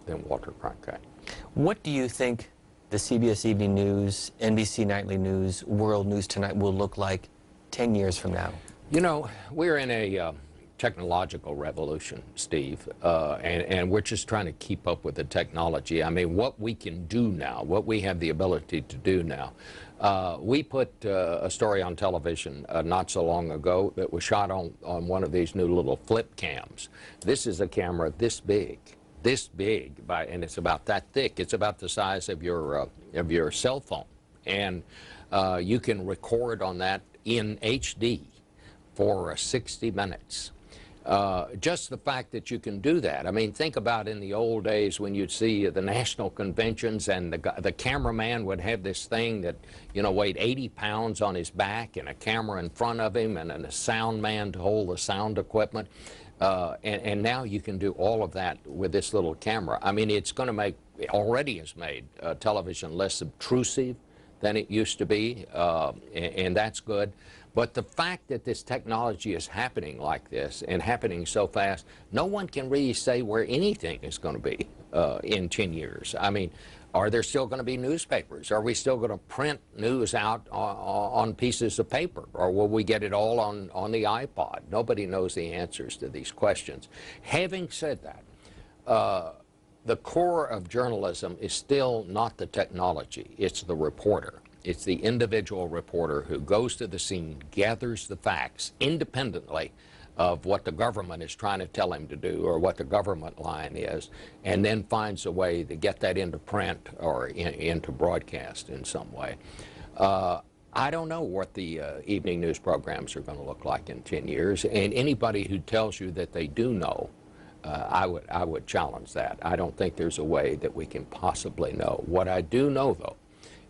than Walter Cronkite. What do you think the CBS Evening News, NBC Nightly News, World News Tonight will look like 10 years from now? You know, we're in a technological revolution, Steve, and we're just trying to keep up with the technology. I mean, what we can do now, what we have the ability to do now. We put a story on television not so long ago that was shot on one of these new little flip cams. This is a camera this big, and it's about that thick. It's about the size of your cell phone, and you can record on that in HD for 60 minutes. Just the fact that you can do that. I mean, think about in the old days when you'd see the national conventions and the cameraman would have this thing that, you know, weighed 80 pounds on his back and a camera in front of him and a sound man to hold the sound equipment. And now you can do all of that with this little camera. I mean, it's going to make, already has made television less obtrusive than it used to be, and that's good. But the fact that this technology is happening like this and happening so fast, no one can really say where anything is going to be in 10 years. I mean, are there still going to be newspapers? Are we still going to print news out on pieces of paper? Or will we get it all on the iPod? Nobody knows the answers to these questions. Having said that, the core of journalism is still not the technology, it's the reporter. It's the individual reporter who goes to the scene, gathers the facts independently of what the government is trying to tell him to do or what the government line is, and then finds a way to get that into print or into broadcast in some way. I don't know what the evening news programs are going to look like in 10 years, and anybody who tells you that they do know, I would challenge that. I don't think there's a way that we can possibly know. What I do know, though,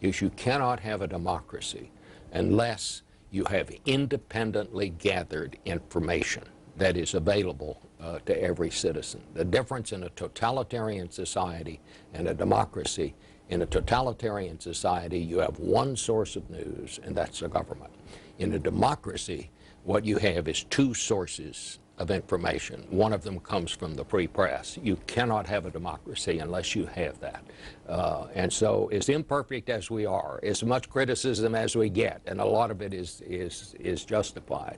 is you cannot have a democracy unless you have independently gathered information that is available to every citizen. The difference in a totalitarian society and a democracy, in a totalitarian society, you have one source of news, and that's the government. In a democracy, what you have is two sources of information. One of them comes from the free press. You cannot have a democracy unless you have that. And so, as imperfect as we are, as much criticism as we get, and a lot of it is justified,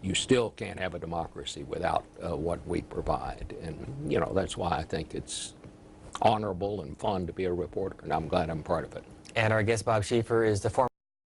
you still can't have a democracy without what we provide. And, you know, that's why I think it's honorable and fun to be a reporter, and I'm glad I'm part of it. And our guest, Bob Schieffer, is the former